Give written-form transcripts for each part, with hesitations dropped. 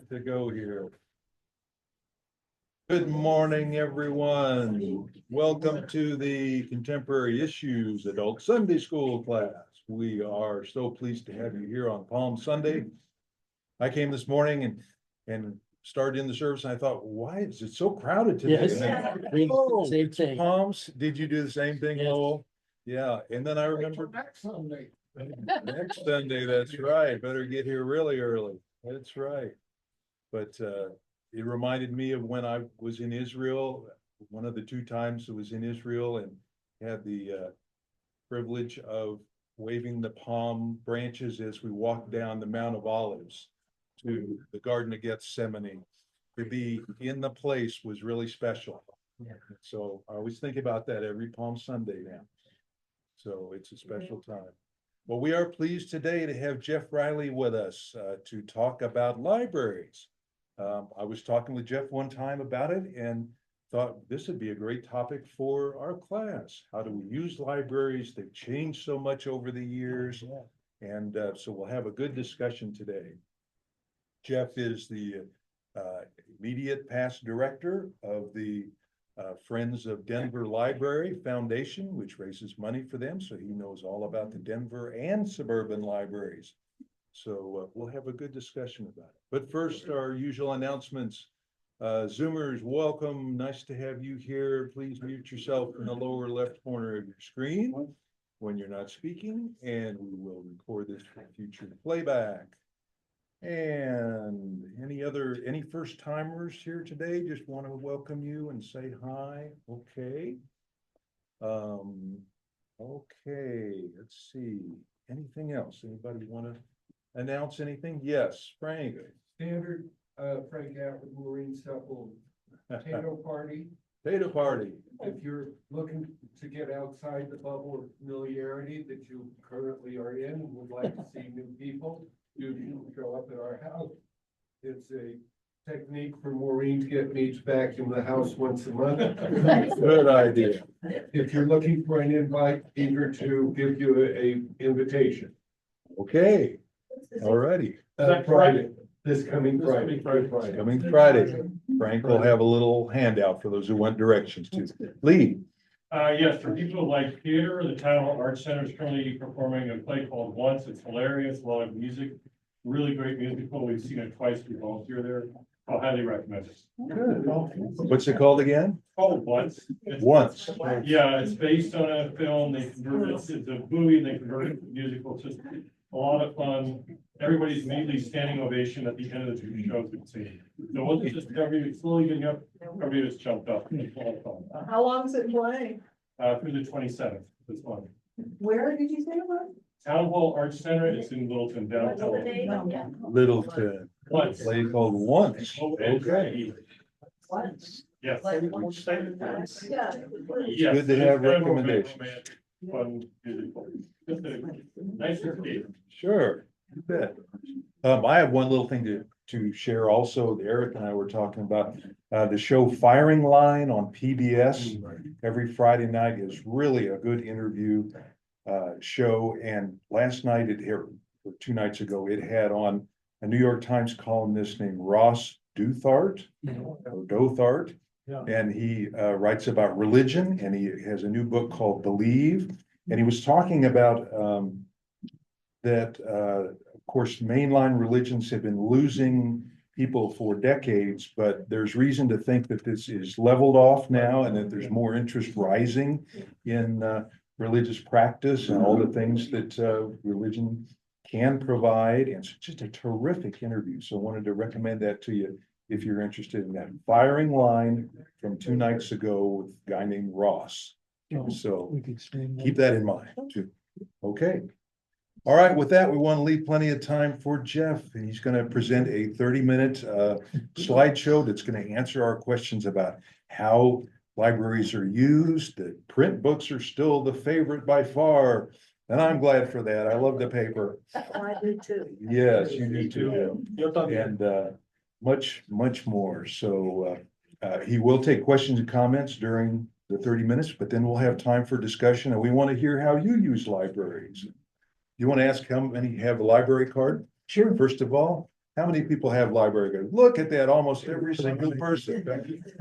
to go here. Good morning, everyone. Welcome to the Contemporary Issues Adult Sunday School class. We are so pleased to have you here on Palm Sunday. I came this morning and started in the service, and I thought, why is it so crowded today? Yes. And then, Same thing. Palms, did you do the same thing, Yes. Lowell? Yeah, and then I remembered Next Sunday. next Sunday, that's right. Better get here really early. That's right. But it reminded me of when I was in Israel, one of the two times I was in Israel and had the privilege of waving the palm branches as we walked down the Mount of Olives to the Garden of Gethsemane. To be in the place was really special. Yeah. So I always think about that every Palm Sunday now. So it's a special time. Well, we are pleased today to have Jeff Riley with us to talk about libraries. I was talking with Jeff one time about it and thought this would be a great topic for our class. How do we use libraries? They've changed so much over the years. And so we'll have a good discussion today. Jeff is the immediate past director of the Friends of Denver Library Foundation, which raises money for them. So he knows all about the Denver and suburban libraries. So we'll have a good discussion about it. But first, our usual announcements. Zoomers, welcome. Nice to have you here. Please mute yourself in the lower left corner of your screen when you're not speaking, and we will record this for future playback. And any first timers here today? Just want to welcome you and say hi. Okay. Okay, let's see. Anything else? Anybody want to announce anything? Yes, Frank. Standard, Frank Atwood, Maureen Supple, potato party. Potato party. If you're looking to get outside the bubble of familiarity that you currently are in and would like to see new people, you show up at our house. It's a technique for Maureen to get me to vacuum the house once a month. Good idea. If you're looking for an invite, eager to give you a invitation. Okay, all righty. Friday, this coming Friday. Coming Friday. Frank will have a little handout for those who want directions to. Lee. Yes, for people who like theater, the Town Hall Arts Center is currently performing a play called Once. It's hilarious, a lot of music, really great musical. We've seen it twice. We volunteer there. I'll highly recommend it. Good. What's it called again? Called Once. Once. Yeah, it's based on a film. They converted it, it's a movie and they converted it to musical. It's just a lot of fun. Everybody's immediately standing ovation at the end of the two shows we've seen. So once it's just everybody slowly getting up, everybody just jumped up. It's a lot of fun. How long does it play? Through the 27th this month. Where did you say it was? Town Hall Arts Center, it's in Littleton What's the downtown. date? Littleton. Once. Play called Once. Okay. Once. Yes. Yeah. Yes. Good to have It's kind of a recommendations. romantic, fun musical. Just a nice escape. Sure. You bet. I have one little thing to share also. Eric and I were talking about the show Firing Line on PBS every Friday night is really a good interview show. And last night or 2 nights ago, it had on a New York Times columnist named Ross Dothart or Dothart. Yeah. And he writes about religion, and he has a new book called Believe. And he was talking about that, of course, mainline religions have been losing people for decades, but there's reason to think that this is leveled off now and that there's more interest rising in religious practice and all the things that religion can provide. And it's just a terrific interview. So I wanted to recommend that to you if you're interested in that. Firing Line from 2 nights ago with a guy named Ross. So We could stream keep that in mind too. Okay. All right, with that, we want to leave plenty of time for Jeff, and he's going to present a 30-minute slideshow that's going to answer our questions about how libraries are used. The print books are still the favorite by far, and I'm glad for that. I love the paper. I do too. Yes, you do too. And much more. So he will take questions and comments during the 30 minutes, but then we'll have time for discussion, and we want to hear how you use libraries. You want to ask how many have a library card? Sure. First of all, How many people have library cards? Look at that, almost every single person.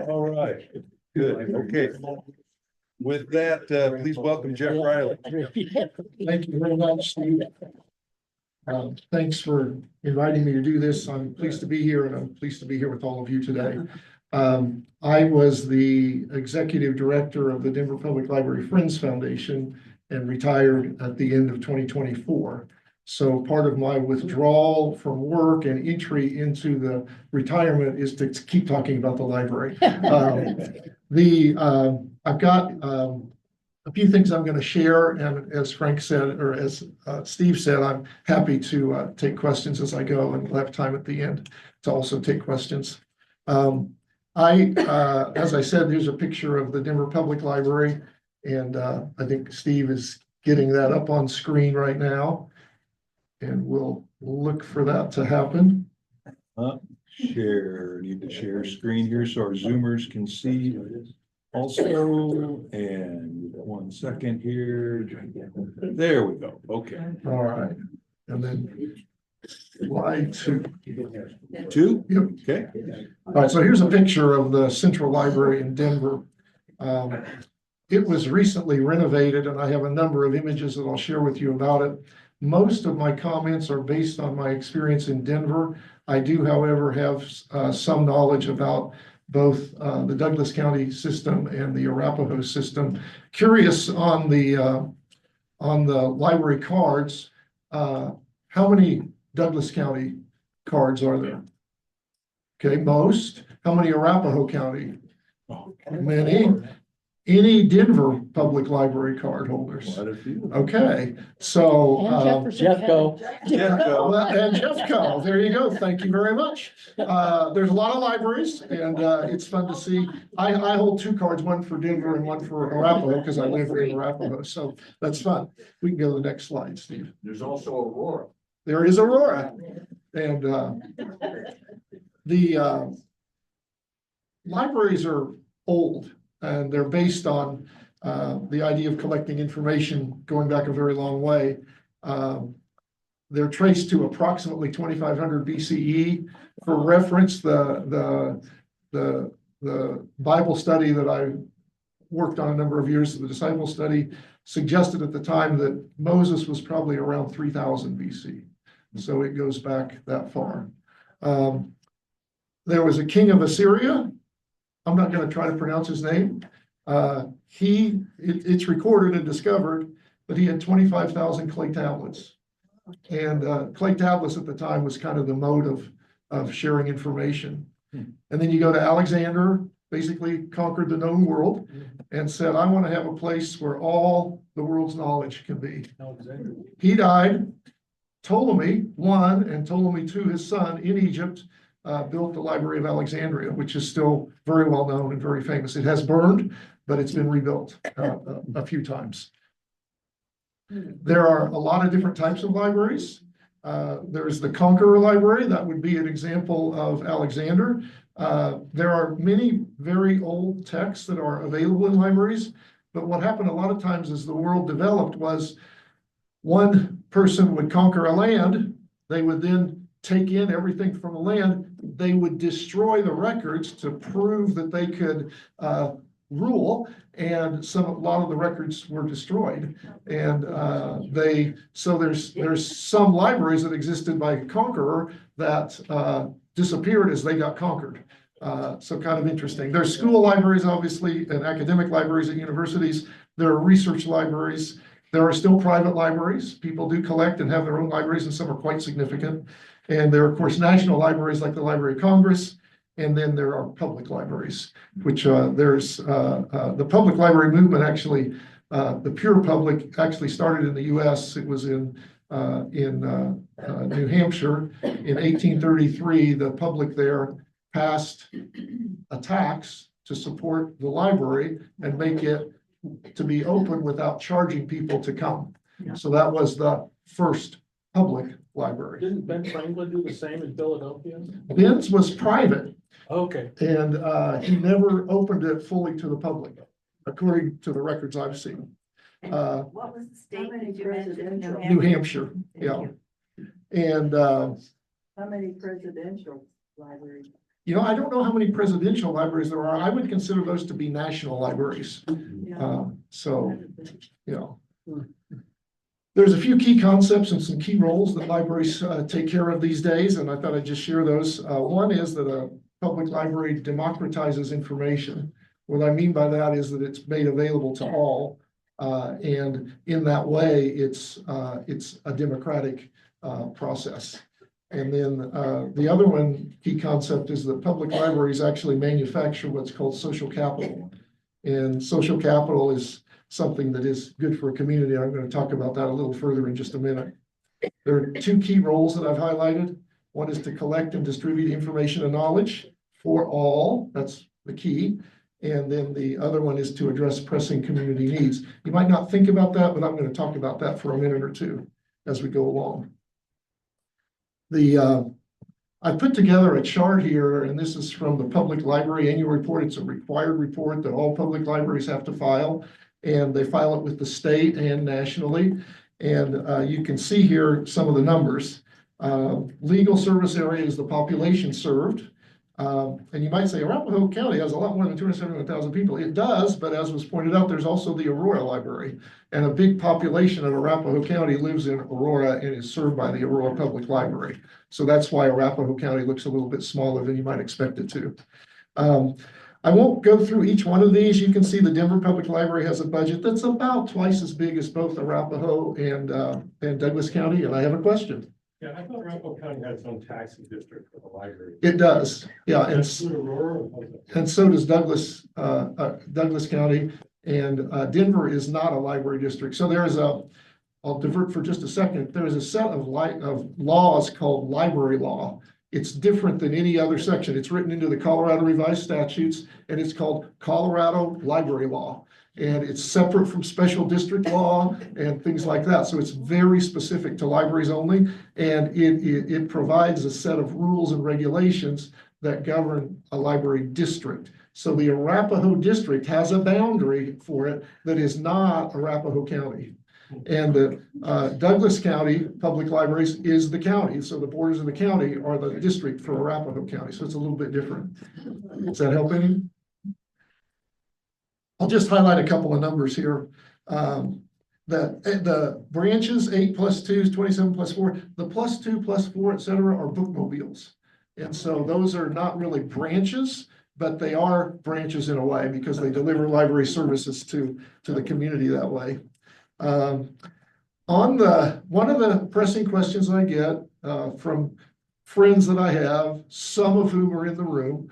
All right, good, okay. With that, please welcome Jeff Riley. Thank you very much, Steve. Thanks for inviting me to do this. I'm pleased to be here and I'm pleased to be here with all of you today. I was the executive director of the Denver Public Library Friends Foundation and retired at the end of 2024. So part of my withdrawal from work and entry into the retirement is to keep talking about the library. I've got a few things I'm going to share, and as Frank said, or as Steve said, I'm happy to take questions as I go, and we'll have time at the end to also take questions. As I said, there's a picture of the Denver Public Library, and I think Steve is getting that up on screen right now, and we'll look for that to happen. Share, need to share screen here so our Zoomers can see also, and 1 second here. There we go, okay. All right, and then slide 2. 2? Yep. Okay. All right, so here's a picture of the Central Library in Denver. It was recently renovated, and I have a number of images that I'll share with you about it. Most of my comments are based on my experience in Denver. I do, however, have some knowledge about both the Douglas County system and the Arapahoe system. Curious on the library cards, how many Douglas County cards are there? Okay, most. How many Arapahoe County? Many. Any Denver Public Library card holders? Quite a few. Okay, so. Jeffco. Well, and Jeffco, there you go. Thank you very much. There's a lot of libraries and it's fun to see. I hold 2 cards, one for Denver and one for Arapahoe because I live in Arapahoe. So that's fun. We can go to the next slide, Steve. There's also Aurora. There is Aurora. And the libraries are old and they're based on the idea of collecting information going back a very long way. They're traced to approximately 2500 BCE. For reference, the Bible study that I worked on a number of years, the disciple study, suggested at the time that Moses was probably around 3000 BC. So it goes back that far. There was a king of Assyria. I'm not going to try to pronounce his name. It's recorded and discovered that he had 25,000 clay tablets. And clay tablets at the time was kind of the mode of sharing information. And then you go to Alexander, basically conquered the known world and said, I want to have a place where all the world's knowledge can be. He died. Ptolemy I and Ptolemy II, his son, in Egypt, built the Library of Alexandria, which is still very well known and very famous. It has burned, but it's been rebuilt a few times. There are a lot of different types of libraries. There's the Conqueror Library. That would be an example of Alexander. There are many very old texts that are available in libraries, but what happened a lot of times as the world developed was one person would conquer a land, they would then take in everything from the land, they would destroy the records to prove that they could rule, and a lot of the records were destroyed. And so there's some libraries that existed by conqueror that disappeared as they got conquered. So kind of interesting. There's school libraries, obviously, and academic libraries at universities. There are research libraries. There are still private libraries. People do collect and have their own libraries, and some are quite significant. And there are, of course, national libraries like the Library of Congress. And then there are public libraries, which there's the public library movement actually, the pure public actually started in the US. It was in New Hampshire in 1833. The public there passed a tax to support the library and make it to be open without charging people to come. So that was the first public library. Didn't Ben Franklin do the same in Philadelphia? Ben's was private. Okay. And he never opened it fully to the public, according to the records I've seen. What was the state that you mentioned? New Hampshire, yeah. And How many presidential libraries? You know, I don't know how many presidential libraries there are. I would consider those to be national libraries. Yeah. So, you know. There's a few key concepts and some key roles that libraries take care of these days, and I thought I'd just share those. One is that a public library democratizes information. What I mean by that is that it's made available to all. And in that way, it's a democratic process. And then the other one, key concept, is that public libraries actually manufacture what's called social capital. And social capital is something that is good for a community. I'm going to talk about that a little further in just a minute. There are two key roles that I've highlighted. One is to collect and distribute information and knowledge for all. That's the key. And then the other one is to address pressing community needs. You might not think about that, but I'm going to talk about that for a minute or two as we go along. I put together a chart here, and this is from the Public Library Annual Report. It's a required report that all public libraries have to file, and they file it with the state and nationally. And you can see here some of the numbers. Legal service area is the population served. And you might say Arapahoe County has a lot more than 271,000 people. It does, but as was pointed out, there's also the Aurora Library. And a big population of Arapahoe County lives in Aurora and is served by the Aurora Public Library. So that's why Arapahoe County looks a little bit smaller than you might expect it to. I won't go through each one of these. You can see the Denver Public Library has a budget that's about twice as big as both Arapahoe and Douglas County. And I have a question. Yeah, I thought Arapahoe County had its own taxing district for the library. It does, yeah, and That's through Aurora or was it? And so does Douglas County, and Denver is not a library district. So there is I'll divert for just a second. There is a set of laws called library law. It's different than any other section. It's written into the Colorado Revised Statutes, and it's called Colorado Library Law. And it's separate from special district law and things like that. So it's very specific to libraries only. And it provides a set of rules and regulations that govern a library district. So the Arapahoe district has a boundary for it that is not Arapahoe County. And the Douglas County Public Libraries is the county. So the borders of the county are the district for Arapahoe County. So it's a little bit different. Does that help any? I'll just highlight a couple of numbers here. The branches, 8 plus 2 is 27 plus 4. The plus 2 plus 4, et cetera, are bookmobiles. And so those are not really branches, but they are branches in a way because they deliver library services to the community that way. One of the pressing questions I get from friends that I have, some of whom are in the room,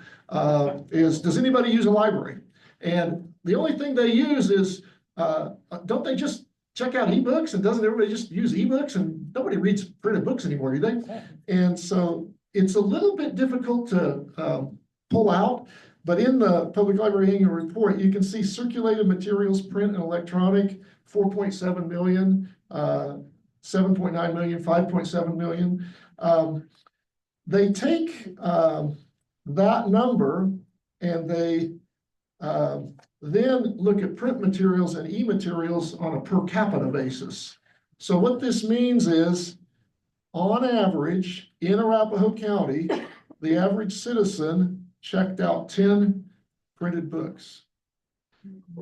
is, does anybody use a library? And the only thing they use is, don't they just check out ebooks, and doesn't everybody just use ebooks, and nobody reads printed books anymore, do they? And so it's a little bit difficult to pull out, but in the Public Library Annual Report, you can see circulated materials, print and electronic, 4.7 million, 7.9 million, 5.7 million. They take that number and they then look at print materials and e-materials on a per capita basis. So what this means is, on average, in Arapahoe County, the average citizen checked out 10 printed books.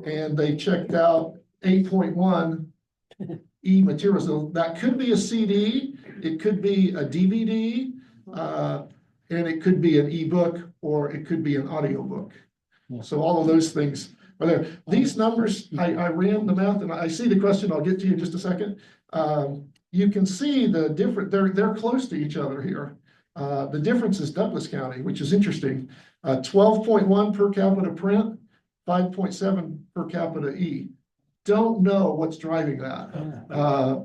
And they checked out 8.1 e-materials. So that could be a CD, it could be a DVD, and it could be an e-book, or it could be an audiobook. So all of those things are there. These numbers, I ran the math, and I see the question. I'll get to you in just a second. You can see the different, they're close to each other here. The difference is Douglas County, which is interesting. 12.1 per capita print, 5.7 per capita e. Don't know what's driving that,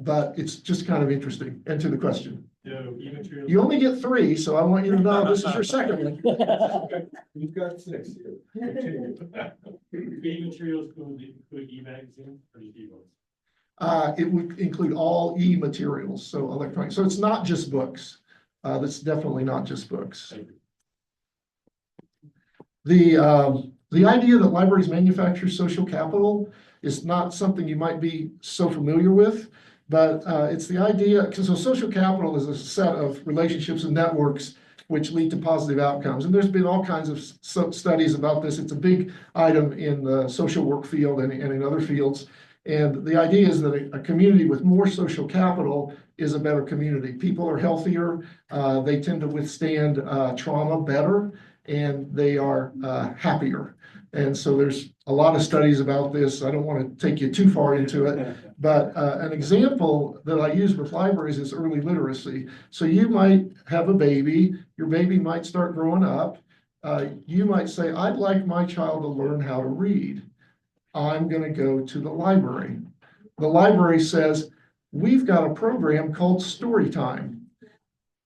but it's just kind of interesting. And to the question. E-materials. You only get 3, so I want you to know this is your second one. You've got 6 here. Continue. E-materials include e-magazines or e-books? It would include all e-materials, so electronic. So it's not just books. That's definitely not just books. The idea that libraries manufacture social capital is not something you might be so familiar with, But it's the idea, because so social capital is a set of relationships and networks which lead to positive outcomes. And there's been all kinds of studies about this. It's a big item in the social work field and in other fields. And the idea is that a community with more social capital is a better community. People are healthier, they tend to withstand trauma better, and they are happier. And so there's a lot of studies about this. I don't want to take you too far into it, but an example that I use with libraries is early literacy. So you might have a baby, your baby might start growing up. You might say, I'd like my child to learn how to read. I'm going to go to the library. The library says, we've got a program called Storytime.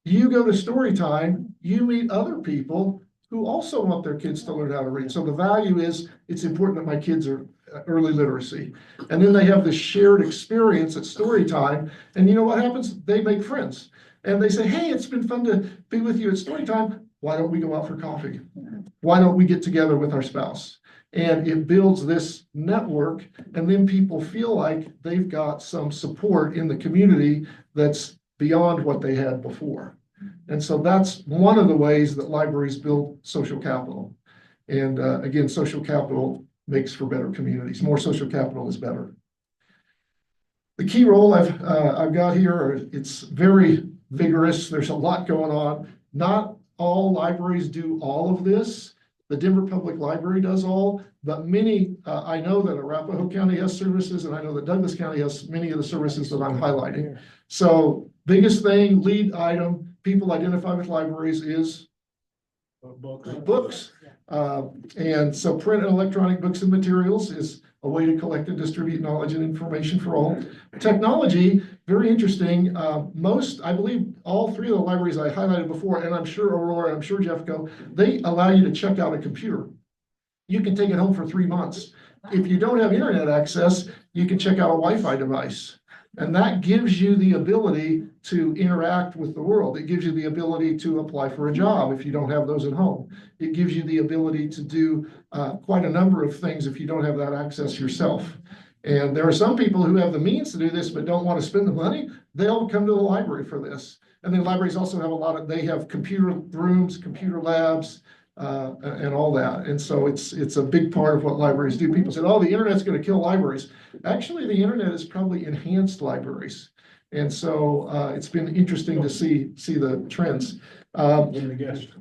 You go to Storytime, you meet other people who also want their kids to learn how to read. So the value is, it's important that my kids are early literacy. And then they have this shared experience at Storytime. And you know what happens? They make friends. And they say, hey, it's been fun to be with you at Storytime. Why don't we go out for coffee? Why don't we get together with our spouse? And it builds this network, and then people feel like they've got some support in the community that's beyond what they had before. And so that's one of the ways that libraries build social capital. And again, social capital makes for better communities. More social capital is better. The key role I've got here, it's very vigorous. There's a lot going on. Not all libraries do all of this. The Denver Public Library does all, but many, I know that Arapahoe County has services, and I know that Douglas County has many of the services that I'm highlighting. So biggest thing, lead item, people identify with libraries is books. And so print and electronic books and materials is a way to collect and distribute knowledge and information for all. Technology, very interesting. I believe all three of the libraries I highlighted before, and I'm sure Aurora, I'm sure Jeffco, they allow you to check out a computer. You can take it home for 3 months. If you don't have internet access, you can check out a Wi-Fi device. And that gives you the ability to interact with the world. It gives you the ability to apply for a job if you don't have those at home. It gives you the ability to do quite a number of things if you don't have that access yourself. And there are some people who have the means to do this but don't want to spend the money. They'll come to the library for this. And then libraries also have they have computer rooms, computer labs, and all that. And so it's a big part of what libraries do. People said, oh, the internet's going to kill libraries. Actually, the internet has probably enhanced libraries. And so it's been interesting to see the trends.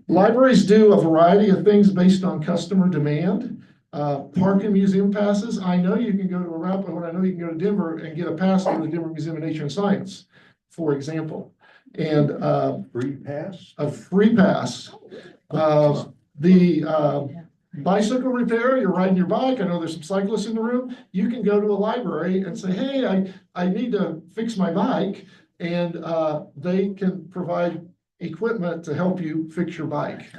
Libraries do a variety of things based on customer demand. Park and museum passes. I know you can go to Arapahoe, and I know you can go to Denver and get a pass to the Denver Museum of Nature and Science, for example. And Free pass? a free pass. The bicycle repair, you're riding your bike, I know there's some cyclists in the room, you can go to a library and say, hey, I need to fix my bike, and they can provide equipment to help you fix your bike.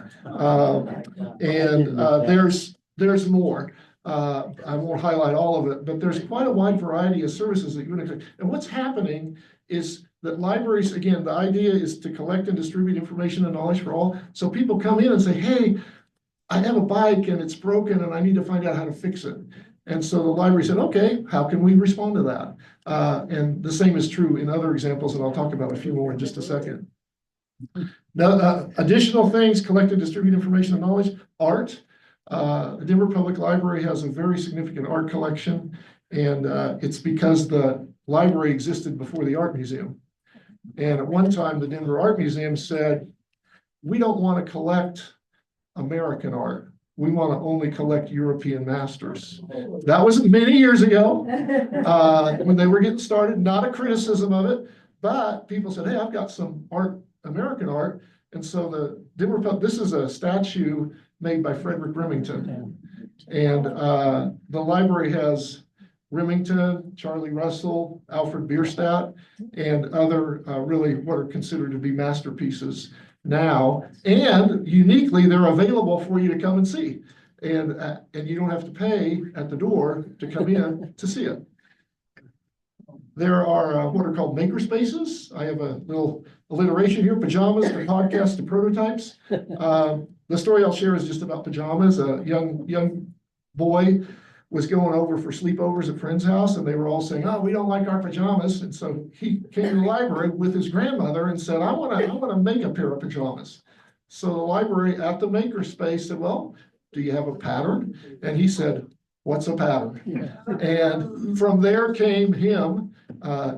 There's more. I won't highlight all of it, but there's quite a wide variety of services that you would. And what's happening is that libraries, again, the idea is to collect and distribute information and knowledge for all. So people come in and say, hey, I have a bike and it's broken and I need to find out how to fix it. And so the library said, okay, how can we respond to that? And the same is true in other examples, and I'll talk about a few more in just a second. Now, additional things, collect and distribute information and knowledge. Art. The Denver Public Library has a very significant art collection, and it's because the library existed before the art museum. And at one time, the Denver Art Museum said, we don't want to collect American art. We want to only collect European masters. That was many years ago when they were getting started, not a criticism of it, but people said, hey, I've got some art, American art. And so the Denver Public, this is a statue made by Frederick Remington. And the library has Remington, Charlie Russell, Alfred Bierstadt, and other really what are considered to be masterpieces now. And uniquely, they're available for you to come and see. And you don't have to pay at the door to come in to see it. There are what are called maker spaces. I have a little alliteration here, pajamas, to podcasts, to prototypes. The story I'll share is just about pajamas. A young boy was going over for sleepovers at friend's house, and they were all saying, oh, we don't like our pajamas. And so he came to the library with his grandmother and said, I wanna make a pair of pajamas. So the library at the makerspace said, well, do you have a pattern? And he said, what's a pattern? And from there came him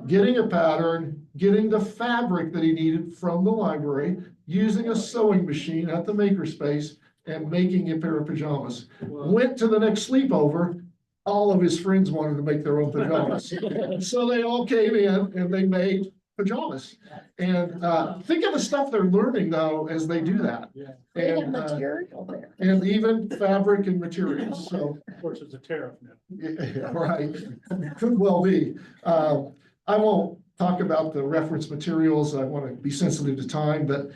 getting a pattern, getting the fabric that he needed from the library, using a sewing machine at the makerspace, and making a pair of pajamas. Went to the next sleepover, all of his friends wanted to make their own pajamas. So they all came in and they made pajamas. And think of the stuff they're learning though, as they do that. They have And, material there. and even fabric and materials, so. Of course, it's a tariff now. Yeah, right, could well be. I won't talk about the reference materials, I want to be sensitive to time, but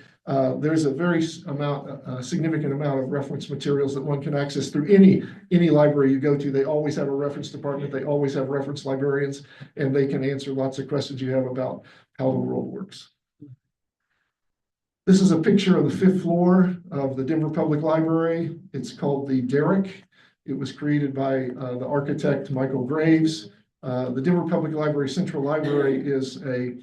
there's a very significant amount of reference materials that one can access through any library you go to. They always have a reference department, they always have reference librarians, and they can answer lots of questions you have about how the world works. This is a picture of the 5th floor of the Denver Public Library. It's called the Derrick. It was created by the architect Michael Graves. The Denver Public Library Central Library is a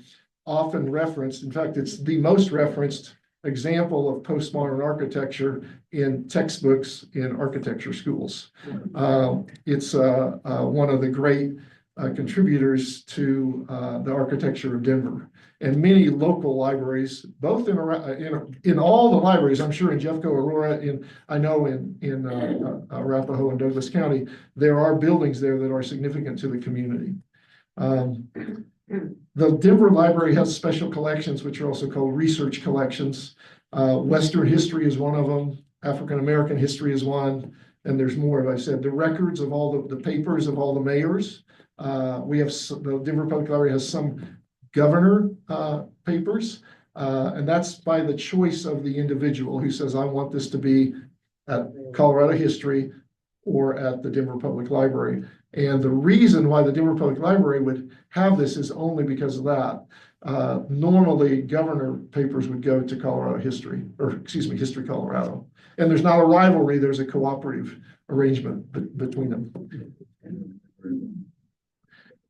often referenced, in fact, it's the most referenced example of postmodern architecture in textbooks in architecture schools. It's one of the great contributors to the architecture of Denver. And many local libraries, both in all the libraries, I'm sure in Jeffco, Aurora, I know in Arapahoe and Douglas County, there are buildings there that are significant to the community. The Denver Library has special collections, which are also called research collections. Western history is one of them. African American history is one. And there's more, as I said, the records of all the papers of all the mayors. We have the Denver Public Library has some governor papers, and that's by the choice of the individual who says, I want this to be at Colorado History or at the Denver Public Library. And the reason why the Denver Public Library would have this is only because of that. Normally, governor papers would go to Colorado History, or excuse me, History Colorado. And there's not a rivalry, there's a cooperative arrangement between them.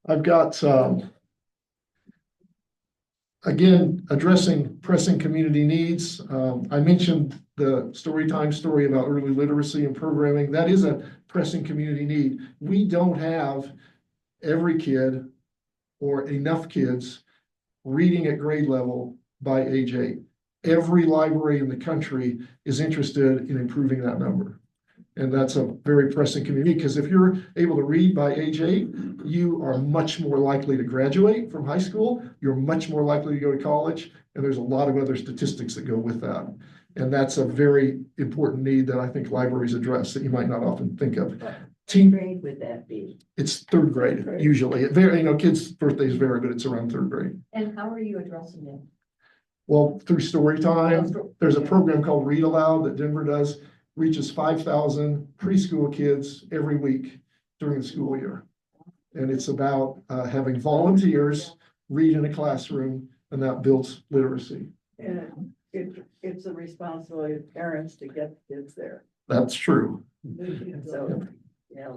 I've got, again, addressing pressing community needs. I mentioned the Storytime story about early literacy and programming. That is a pressing community need. We don't have every kid or enough kids reading at grade level by age 8. Every library in the country is interested in improving that number. And that's a very pressing community, because if you're able to read by age 8, you are much more likely to graduate from high school. You're much more likely to go to college. And there's a lot of other statistics that go with that. And that's a very important need that I think libraries address that you might not often think of. What Team, grade would that be? it's 3rd grade, usually. It vary, kids' birthdays vary, but it's around 3rd grade. And how are you addressing it? Well, through Storytime, there's a program called Read Aloud that Denver does, reaches 5,000 preschool kids every week during the school year. And it's about having volunteers read in a classroom, and that builds literacy. And it's a responsibility of parents to get kids there. That's true. So, yeah.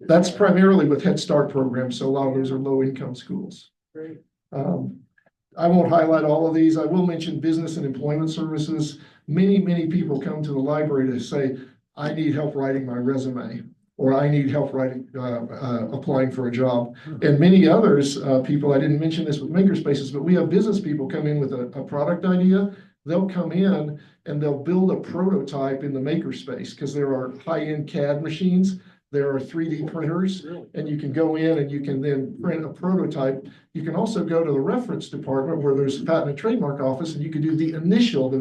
That's primarily with Head Start programs, so a lot of those are low-income schools. Great. I won't highlight all of these. I will mention business and employment services. Many people come to the library to say, I need help writing my resume, or I need help writing, applying for a job. And many others, people, I didn't mention this with makerspaces, but we have business people come in with a product idea. They'll come in and they'll build a prototype in the makerspace, because there are high-end CAD machines. There are 3D printers, and you can go in and you can then print a prototype. You can also go to the reference department where there's a patent and trademark office, and you can do the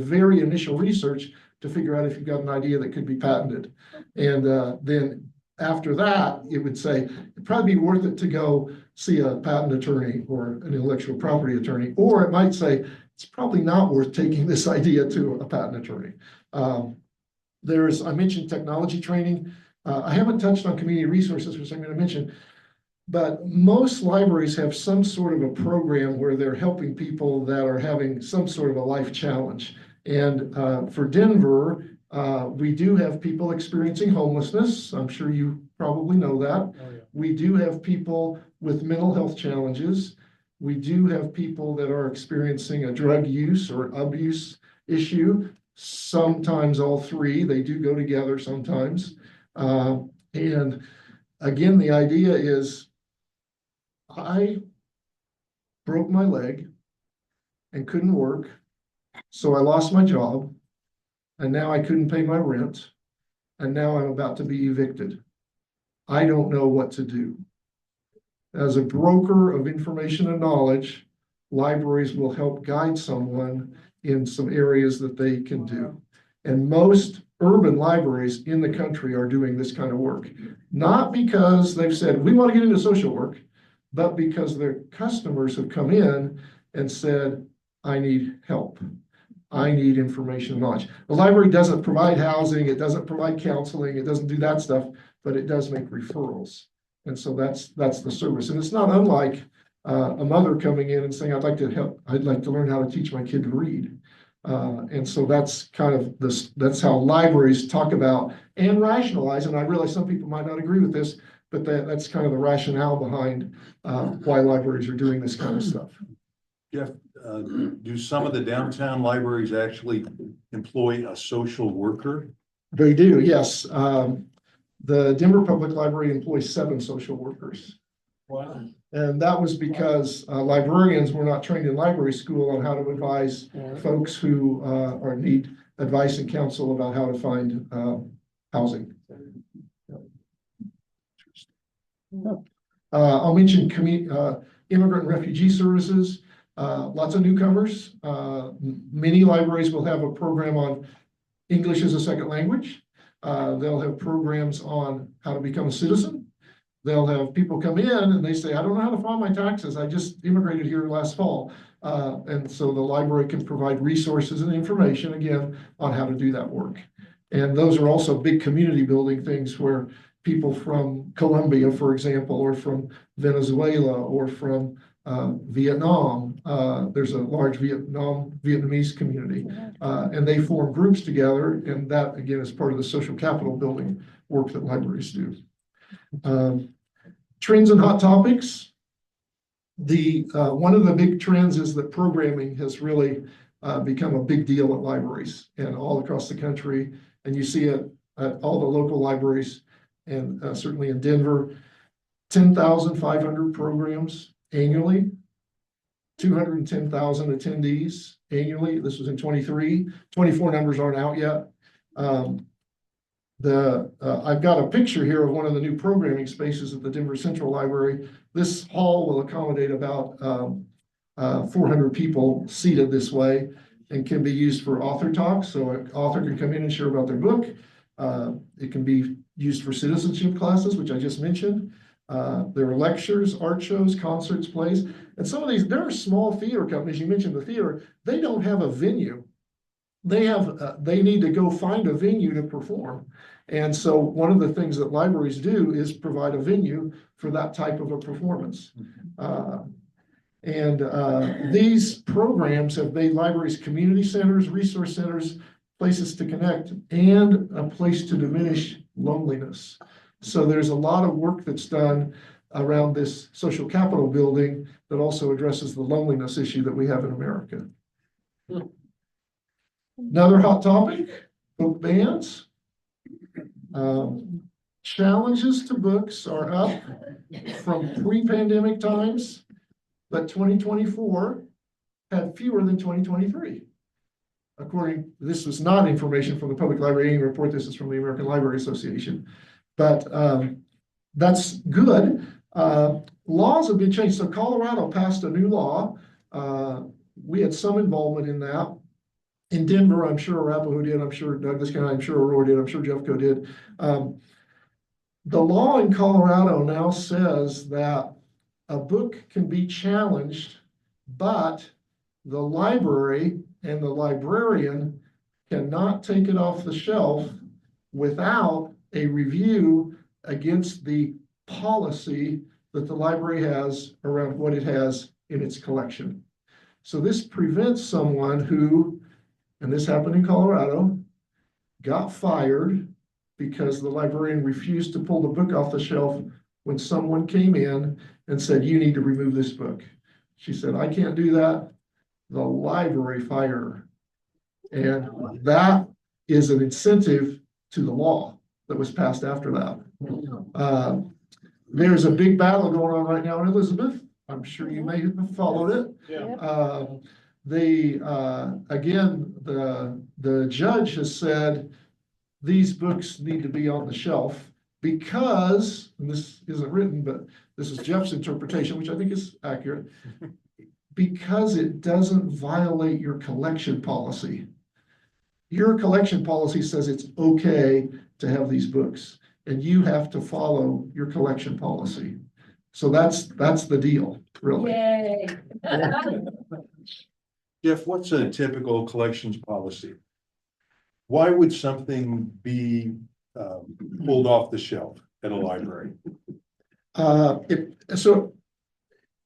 very initial research to figure out if you've got an idea that could be patented. And then after that, it would say, it'd probably be worth it to go see a patent attorney or an intellectual property attorney, or it might say, it's probably not worth taking this idea to a patent attorney. I mentioned technology training. I haven't touched on community resources, which I'm going to mention, but most libraries have some sort of a program where they're helping people that are having some sort of a life challenge. And for Denver, We do have people experiencing homelessness. I'm sure you probably know that. Oh, yeah. We do have people with mental health challenges. We do have people that are experiencing a drug use or abuse issue. Sometimes all three, they do go together sometimes. And again, the idea is I broke my leg and couldn't work, so I lost my job, and now I couldn't pay my rent, and now I'm about to be evicted. I don't know what to do. As a broker of information and knowledge, libraries will help guide someone in some areas that they can do. And most urban libraries in the country are doing this kind of work. Not because they've said, we want to get into social work, but because their customers have come in and said, I need help. I need information and knowledge. The library doesn't provide housing, it doesn't provide counseling, it doesn't do that stuff, but it does make referrals. And so that's the service. And it's not unlike a mother coming in and saying, I'd like to help, I'd like to learn how to teach my kid to read. And so that's kind of this, that's how libraries talk about and rationalize. And I realize some people might not agree with this, but that's kind of the rationale behind why libraries are doing this kind of stuff. Jeff, do some of the downtown libraries actually employ a social worker? They do, yes. The Denver Public Library employs 7 social workers. Wow. And that was because librarians were not trained in library school on how to advise folks who or need advice and counsel about how to find housing. I'll mention immigrant and refugee services. Lots of newcomers. Many libraries will have a program on English as a second language. They'll have programs on how to become a citizen. They'll have people come in and they say, I don't know how to file my taxes. I just immigrated here last fall. And so the library can provide resources and information again on how to do that work. And those are also big community building things where people from Colombia, for example, or from Venezuela or from Vietnam, there's a large Vietnamese community, and they form groups together. And that again is part of the social capital building work that libraries do. Trends and hot topics. One of the big trends is that programming has really become a big deal at libraries and all across the country. And you see it at all the local libraries and certainly in Denver, 10,500 programs annually, 210,000 attendees annually. This was in 23. 24 numbers aren't out yet. I've got a picture here of one of the new programming spaces at the Denver Central Library. This hall will accommodate about 400 people seated this way and can be used for author talks. So an author can come in and share about their book. It can be used for citizenship classes, which I just mentioned. There are lectures, art shows, concerts, plays. And some of these, there are small theater companies, you mentioned the theater, they don't have a venue. They need to go find a venue to perform. And so one of the things that libraries do is provide a venue for that type of a performance. These programs have made libraries community centers, resource centers, places to connect, and a place to diminish loneliness. So there's a lot of work that's done around this social capital building that also addresses the loneliness issue that we have in America. Another hot topic, book bans. Challenges to books are up from pre-pandemic times, but 2024 had fewer than 2023. This was not information from the Public Library Annual Report, this is from the American Library Association, but that's good. Laws have been changed. So Colorado passed a new law. We had some involvement in that. In Denver, I'm sure Arapahoe did, I'm sure Douglas County, I'm sure Aurora did, I'm sure Jeffco did. The law in Colorado now says that a book can be challenged, but the library and the librarian cannot take it off the shelf without a review against the policy that the library has around what it has in its collection. So this prevents someone who, and this happened in Colorado, got fired because the librarian refused to pull the book off the shelf when someone came in and said, you need to remove this book. She said, I can't do that. The library fired her. And that is an incentive to the law that was passed after that. There's a big battle going on right now in Elizabeth. I'm sure you may have followed it. Yeah. Again, the judge has said these books need to be on the shelf because, and this isn't written, but this is Jeff's interpretation, which I think is accurate, because it doesn't violate your collection policy. Your collection policy says it's okay to have these books, and you have to follow your collection policy. So that's the deal, really. Yay. Jeff, what's a typical collections policy? Why would something be pulled off the shelf at a library? So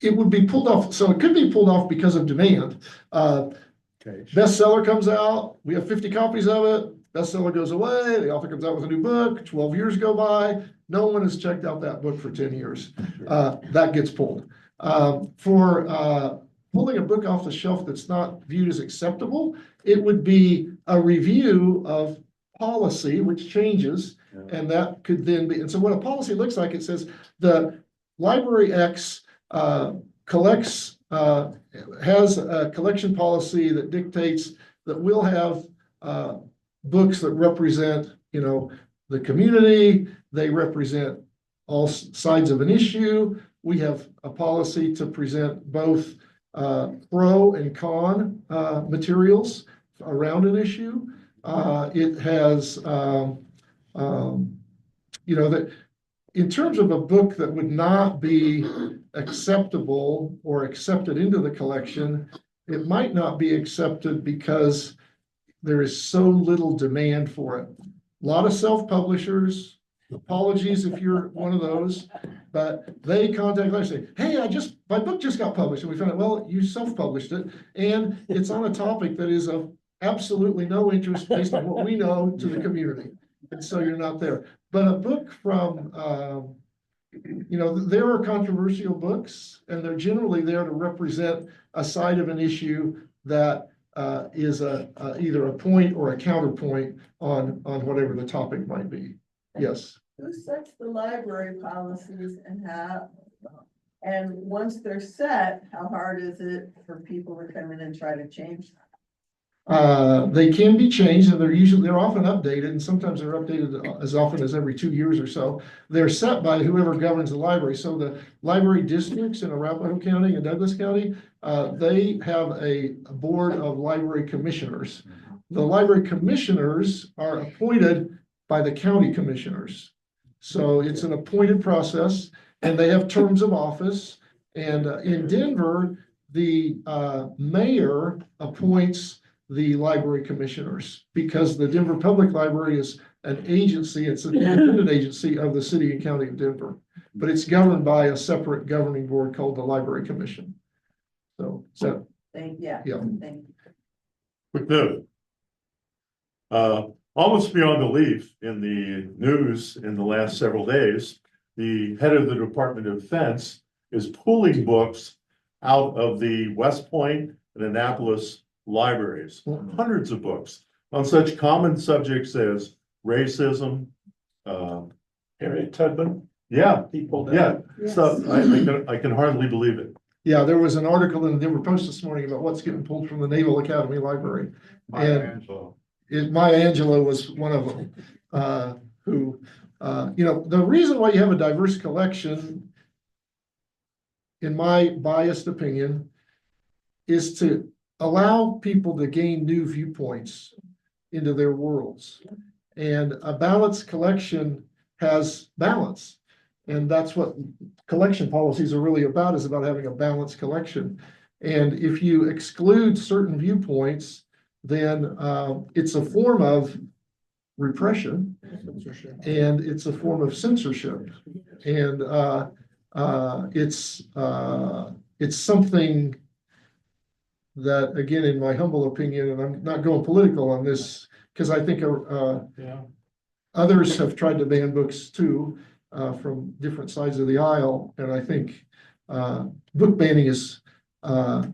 it would be pulled off, so it could be pulled off because of demand. Okay. Bestseller comes out, we have 50 copies of it, bestseller goes away, the author comes out with a new book, 12 years go by, no one has checked out that book for 10 years. That gets pulled. For pulling a book off the shelf that's not viewed as acceptable, it would be a review of policy, which changes, and that could then be, and so what a policy looks like, it says the library X collects, has a collection policy that dictates that we'll have books that represent, the community, they represent all sides of an issue. We have a policy to present both pro and con materials around an issue. It has, that in terms of a book that would not be acceptable or accepted into the collection, it might not be accepted because there is so little demand for it. A lot of self-publishers, apologies if you're one of those, but they contact us and say, hey, my book just got published. And we found out, well, you self-published it. And it's on a topic that is of absolutely no interest based on what we know to the community. And so you're not there. But a book from, there are controversial books, and they're generally there to represent a side of an issue that is either a point or a counterpoint on whatever the topic might be. Yes. Who sets the library policies and once they're set, how hard is it for people to come in and try to change them? They can be changed, and they're often updated, and sometimes they're updated as often as every 2 years or so. They're set by whoever governs the library. So the library districts in Arapahoe County and Douglas County, they have a board of library commissioners. The library commissioners are appointed by the county commissioners. So it's an appointed process, and they have terms of office. And in Denver, the mayor appoints the library commissioners because the Denver Public Library is an agency, it's an independent agency of the city and county of Denver, but it's governed by a separate governing board called the Library Commission. So Thank Yeah. you. Quick note. Almost beyond belief in the news in the last several days, the head of the Department of Defense is pulling books out of the West Point and Annapolis libraries, hundreds of books on such common subjects as racism. Harriet Tubman. Yeah, People. yeah, so I can hardly believe it. yeah, there was an article in the Denver Post this morning about what's getting pulled from the Naval Academy Library. Maya Angelou was one of them, who, the reason why you have a diverse collection, in my biased opinion, is to allow people to gain new viewpoints into their worlds. And a balanced collection has balance. And that's what collection policies are really about, is about having a balanced collection. And if you exclude certain viewpoints, then it's a form of repression and it's a form of censorship. And it's something that, again, in my humble opinion, and I'm not going political on this because I think, Yeah. others have tried to ban books too, from different sides of the aisle, and I think, book banning is a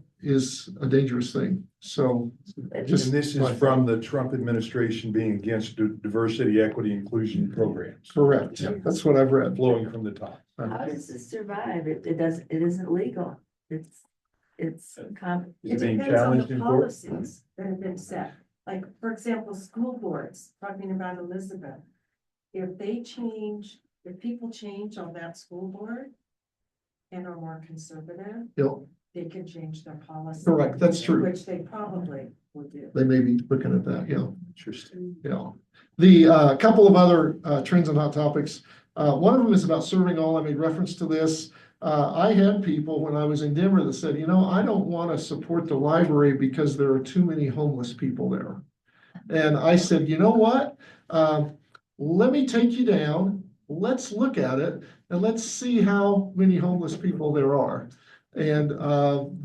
dangerous thing, so. And Just this is from the Trump administration being against diversity, equity, inclusion programs. Correct, that's what I've read. Flowing from the top. How does it survive? It isn't legal. It's Is it It being depends on challenged the in court? policies that have been set. Like, for example, school boards, talking about Elizabeth. If people change on that school board and are more conservative, Yep, they can change their policy. correct, that's true. Which they probably would do. They may be looking at that, yeah. Interesting. Yeah, the couple of other trends and hot topics. One of them is about serving all. I made reference to this. I had people when I was in Denver that said, you know, I don't want to support the library because there are too many homeless people there. And I said, you know what? Let me take you down. Let's look at it and let's see how many homeless people there are. And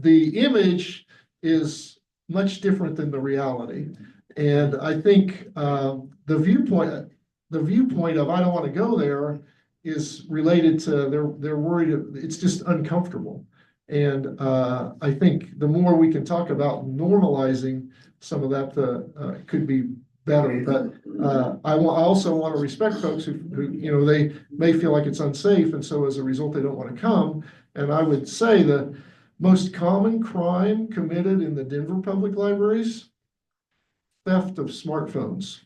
the image is much different than the reality. And I think the viewpoint of I don't want to go there is related to they're worried it's just uncomfortable. And I think the more we can talk about normalizing some of that, could be better. But I also want to respect folks who you know they may feel like it's unsafe, and so as a result they don't want to come. And I would say the most common crime committed in the Denver public libraries, theft of smartphones.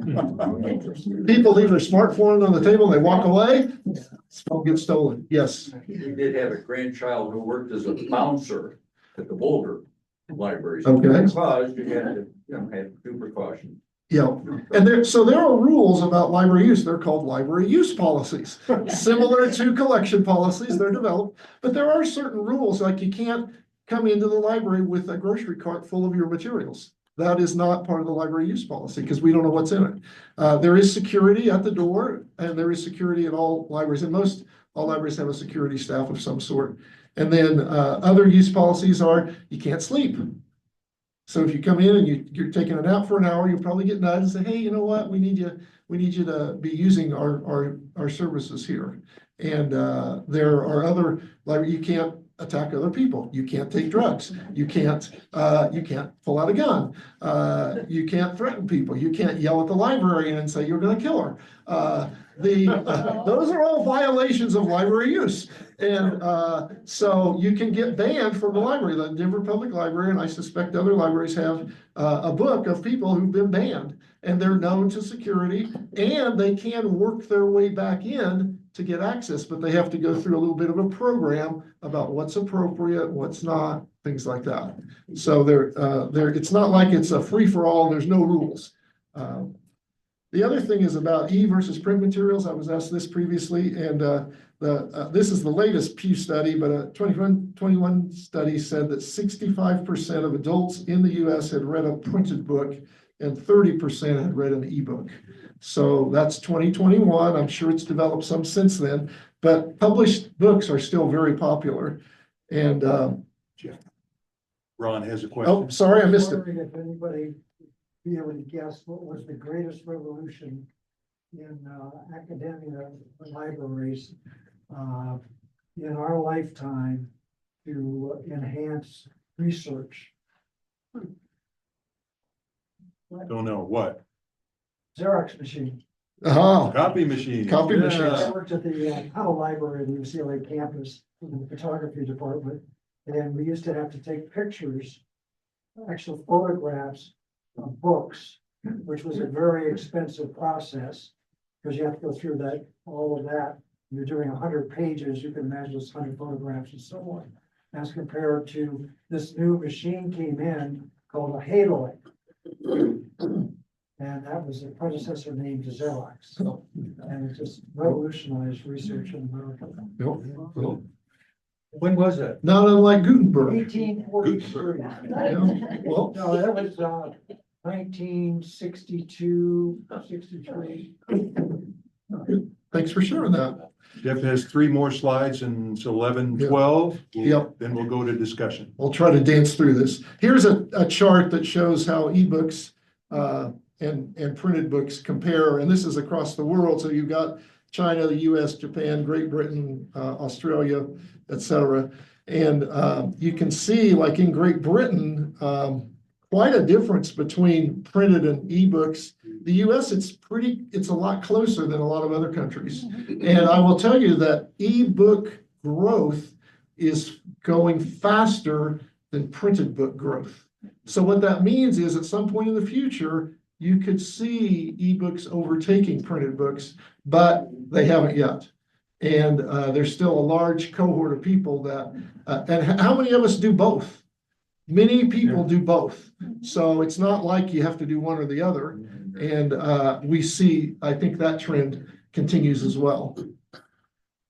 People leave their smartphone on the table, they walk away, phone gets stolen. Yes, We did have a grandchild who worked as a bouncer at the Boulder Library. Okay. Because you had to, have due precaution. yeah. And there are rules about library use. They're called library use policies. Similar to collection policies, they're developed, but there are certain rules, like you can't come into the library with a grocery cart full of your materials. That is not part of the library use policy because we don't know what's in it. There is security at the door and there is security at all libraries, and all libraries have a security staff of some sort. And then other use policies are you can't sleep. So if you come in and you're taking a nap for an hour, you'll probably get nudged and say, hey, you know what? We need you to be using our services here. And there are other you can't attack other people. You can't take drugs. You can't pull out a gun. You can't threaten people. You can't yell at the librarian and say you're going to kill her. Those are all violations of library use. And so you can get banned from the library. The Denver Public Library, and I suspect other libraries have a book of people who've been banned, and they're known to security, and they can work their way back in to get access, but they have to go through a little bit of a program about what's appropriate, what's not, things like that. So it's not like it's a free for all. There's no rules. The other thing is about e versus print materials. I was asked this previously, and this is the latest Pew study, but a 2021 study said that 65% of adults in the US had read a printed book and 30% had read an ebook. So that's 2021. I'm sure it's developed some since then, but published books are still very popular. And Ron has a question. oh, sorry, I missed it. Wondering if anybody be able to guess what was the greatest revolution in academia libraries in our lifetime to enhance research. Don't know what. Xerox machine. Oh, Copy machine. Copy Yeah. machines. I worked at the Powell Library in the UCLA campus in the photography department, and we used to have to take pictures, actual photographs of books, which was a very expensive process, because you have to go through all of that. You're doing 100 pages, you can imagine it's 100 photographs and so on. As compared to this new machine came in called a Haloid. And that was a predecessor named Xerox. So, and it just revolutionized research in America. When was that? Not unlike Gutenberg. 1843. Yeah, well, No, that was 1962, 63. thanks for sharing that. Jeff has 3 more slides and it's 11, Yeah. 12. Yep. Then we'll go to discussion. We'll try to dance through this. Here's a chart that shows how ebooks and printed books compare, and this is across the world, so you've got China, the US, Japan, Great Britain, Australia, et cetera. And you can see, like in Great Britain, quite a difference between printed and ebooks. The US, it's a lot closer than a lot of other countries. And I will tell you that ebook growth is going faster than printed book growth. So what that means is at some point in the future, you could see ebooks overtaking printed books, but they haven't yet. And there's still a large cohort of people that, and how many of us do both? Many people do both. So it's not like you have to do one or the other. And we see, I think that trend continues as well.